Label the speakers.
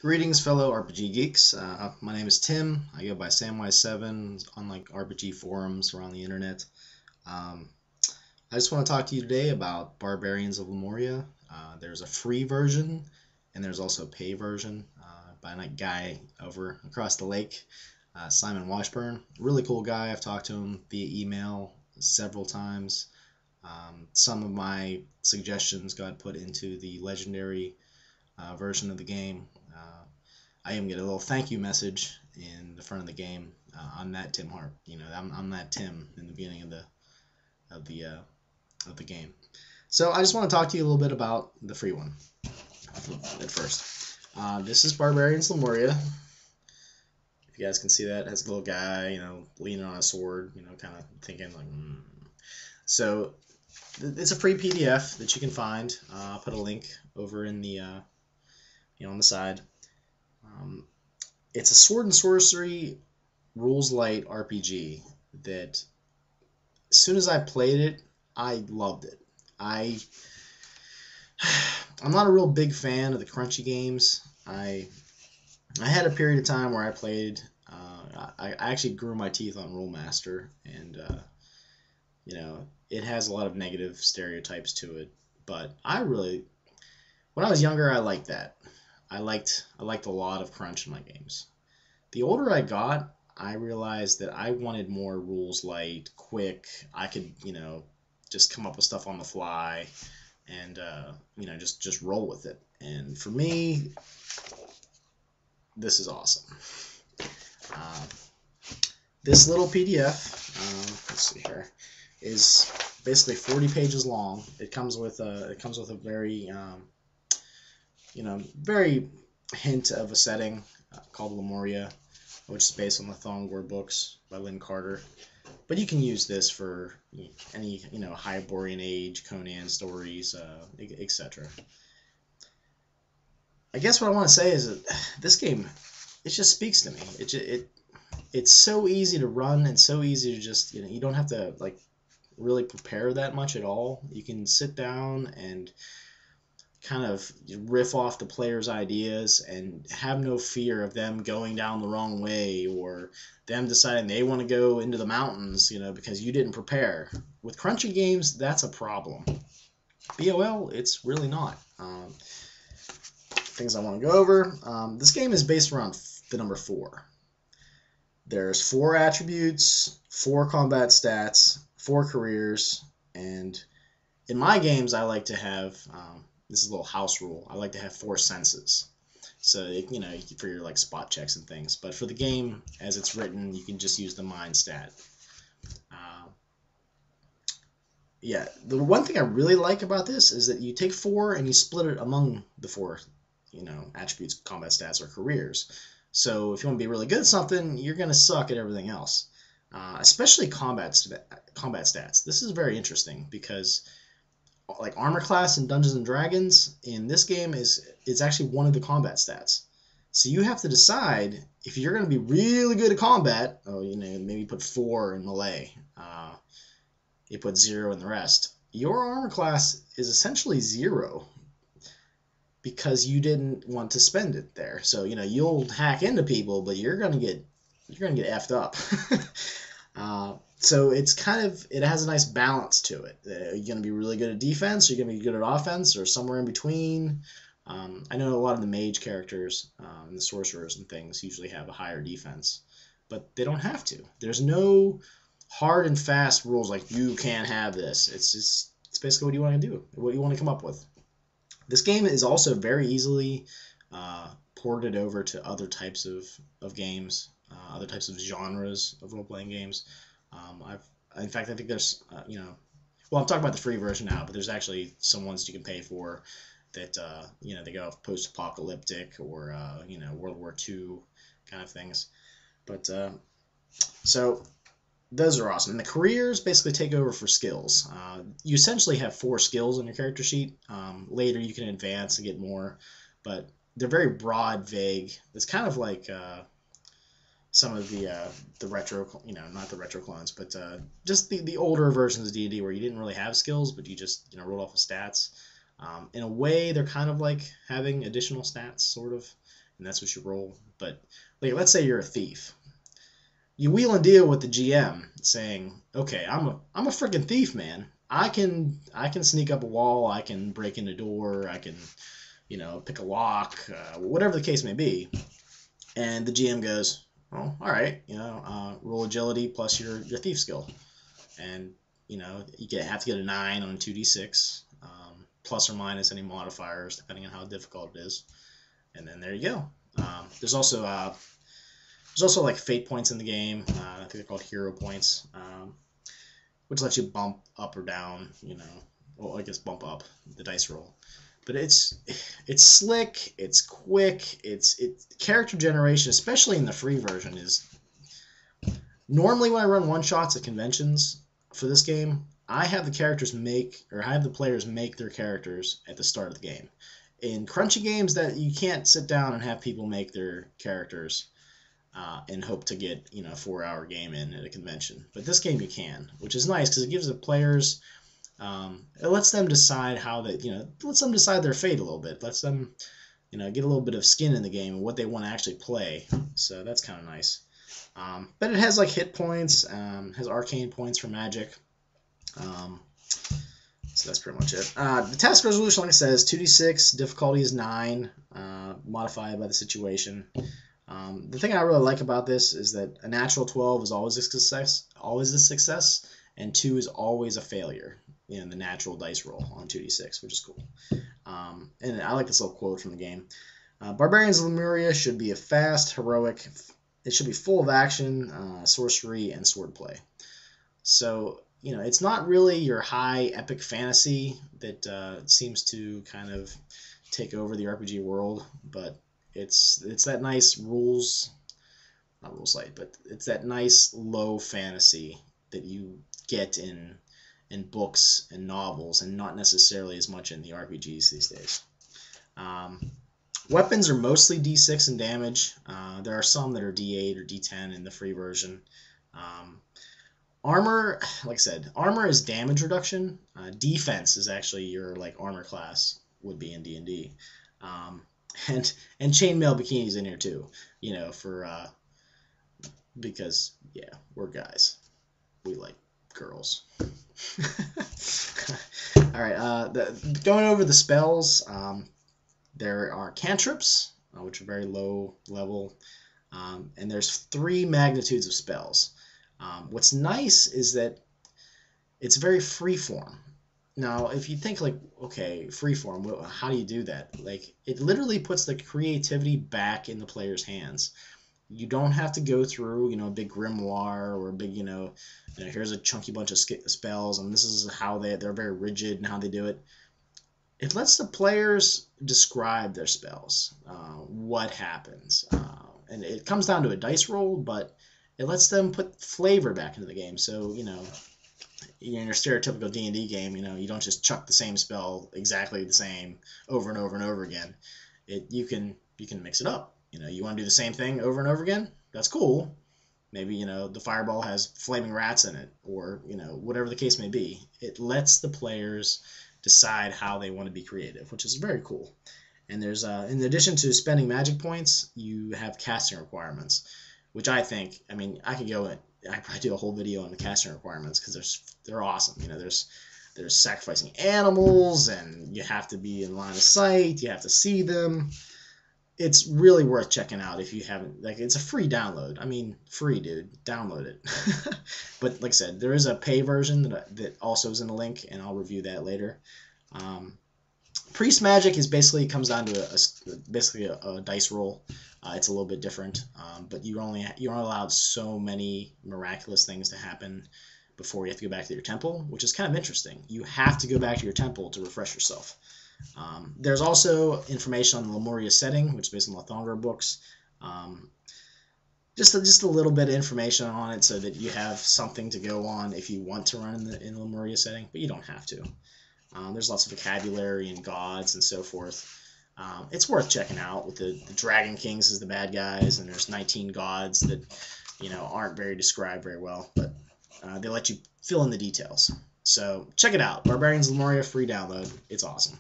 Speaker 1: Greetings, fellow RPG geeks. My name is Tim. I go by Samwise7 on RPG forums around the internet. Um, I just want to talk to you today about Barbarians of Lemuria. There's a free version, and there's also a pay version by a guy over across the lake, Simon Washburn. Really cool guy. I've talked to him via email several times. Some of my suggestions got put into the Legendary version of the game. I even get a little thank you message in the front of the game. I'm that Tim Hart. I'm that Tim in the beginning of the uh, of the game. So I just want to talk to you a little bit about the free one at first. This is Barbarians Lemuria. If you guys can see that, it has a little guy, leaning on a sword, kind of thinking like. So it's a free PDF that you can find. I'll put a link over in the on the side. It's a sword and sorcery Rules-lite RPG that as soon as I played it, I loved it. I'm not a real big fan of the crunchy games. I had a period of time where I played. I actually grew my teeth on Rule Master, and it has a lot of negative stereotypes to it. But when I was younger, I liked that. I liked a lot of crunch in my games. The older I got, I realized that I wanted more rules light, quick. I could, just come up with stuff on the fly and just roll with it. And for me, this is awesome. This little PDF, let's see here, is basically 40 pages long. It comes with a very very hint of a setting called Lemuria, which is based on the Thongor books by Lynn Carter. But you can use this for any Hyborian Age, Conan stories, etc. I guess what I want to say is that this game, it just speaks to me. It's so easy to run and so easy to just you don't have to really prepare that much at all. You can sit down and kind of riff off the player's ideas and have no fear of them going down the wrong way or them deciding they want to go into the mountains, because you didn't prepare. With crunchy games, that's a problem. BOL, it's really not. Things I want to go over. This game is based around the number 4. There's 4 attributes, 4 combat stats, 4 careers, and in my games, I like to have this is a little house rule. I like to have 4 senses. So, for your spot checks and things. But for the game, as it's written, you can just use the mind stat. Yeah, the one thing I really like about this is that you take 4 and you split it among the 4, attributes, combat stats, or careers. So if you want to be really good at something, you're going to suck at everything else. Especially combat stats. This is very interesting because armor class in Dungeons and Dragons in this game is actually one of the combat stats. So you have to decide if you're going to be really good at combat. Oh, maybe put 4 in melee. You put 0 in the rest. Your armor class is essentially 0 because you didn't want to spend it there. So you'll hack into people, but you're going to get effed up. So it has a nice balance to it. You're going to be really good at defense, or you're going to be good at offense, or somewhere in between. I know a lot of the mage characters and the sorcerers and things usually have a higher defense, but they don't have to. There's no hard and fast rules like you can't have this. It's basically what you want to do, what you want to come up with. This game is also very easily ported over to other types of games, other types of genres of role-playing games. In fact, I think there's, well, I'm talking about the free version now, but there's actually some ones you can pay for that, they go post-apocalyptic or, World War II kind of things. But, so those are awesome. And the careers basically take over for skills. You essentially have 4 skills on your character sheet. Later you can advance and get more, but they're very broad, vague. It's kind of like some of the retro, not the retro clones, but just the older versions of D&D where you didn't really have skills, but you just rolled off of stats. In a way, they're kind of like having additional stats, sort of. and that's what you roll. But like, let's say you're a thief. You wheel and deal with the GM saying, okay, I'm a freaking thief, man. I can sneak up a wall, I can break in a door, I can, pick a lock, whatever the case may be. And the GM goes, well, all right, roll agility plus your thief skill, and you have to get a 9 on a 2d6, plus or minus any modifiers depending on how difficult it is, and then there you go. There's also like fate points in the game. I think they're called hero points, which lets you bump up or down. Well, I guess bump up the dice roll. But it's slick, it's quick, it's character generation, especially in the free version, is normally when I run one shots at conventions for this game, I have the players make their characters at the start of the game. In crunchy games, that you can't sit down and have people make their characters and hope to get a 4-hour game in at a convention. But this game you can, which is nice because it gives the players. It lets them decide lets them decide their fate a little bit. Lets them, get a little bit of skin in the game and what they want to actually play. So that's kind of nice. But it has like hit points, has arcane points for magic. So that's pretty much it. The task resolution, like I said, is 2d6. Difficulty is 9, modified by the situation. The thing I really like about this is that a natural 12 is always a success, and 2 is always a failure in the natural dice roll on 2d6, which is cool. And I like this little quote from the game. Barbarians of Lemuria should be a fast, heroic. It should be full of action, sorcery, and swordplay. So, it's not really your high epic fantasy that seems to kind of take over the RPG world, but it's that nice not rules-lite, but it's that nice low fantasy that you get in books and novels, and not necessarily as much in the RPGs these days. Weapons are mostly D6 in damage. There are some that are D8 or D10 in the free version. Armor, like I said, armor is damage reduction. Defense is actually your armor class would be in D&D. And chainmail bikinis in here too. Because we're guys. We like girls. All right. Going over the spells. There are cantrips, which are very low level, and there's 3 magnitudes of spells. What's nice is that it's very freeform. Now, if you think okay, freeform, how do you do that? It literally puts the creativity back in the player's hands. You don't have to go through, a big grimoire or a big, here's a chunky bunch of spells, and this is how they're very rigid and how they do it. It lets the players describe their spells, what happens, and it comes down to a dice roll, but it lets them put flavor back into the game. So, in your stereotypical D&D game, you don't just chuck the same spell exactly the same over and over and over again. You can mix it up. You want to do the same thing over and over again? That's cool. Maybe, the fireball has flaming rats in it, or, whatever the case may be. It lets the players decide how they want to be creative, which is very cool. And there's, in addition to spending magic points, you have casting requirements, which I could go and I probably do a whole video on the casting requirements because they're awesome. There's sacrificing animals, and you have to be in line of sight. You have to see them. It's really worth checking out if you haven't. It's a free download. Free, dude. Download it. But like I said, there is a pay version that also is in the link, and I'll review that later. Priest magic comes down to a dice roll. It's a little bit different, but you're only allowed so many miraculous things to happen before you have to go back to your temple, which is kind of interesting. You have to go back to your temple to refresh yourself. There's also information on the Lemuria setting, which is based on the Thongar books. Just a little bit of information on it so that you have something to go on if you want to run in the Lemuria setting, but you don't have to. There's lots of vocabulary and gods and so forth. It's worth checking out with the Dragon Kings as the bad guys, and there's 19 gods that aren't described very well, but they let you fill in the details. So check it out. Barbarians of Lemuria, free download. It's awesome.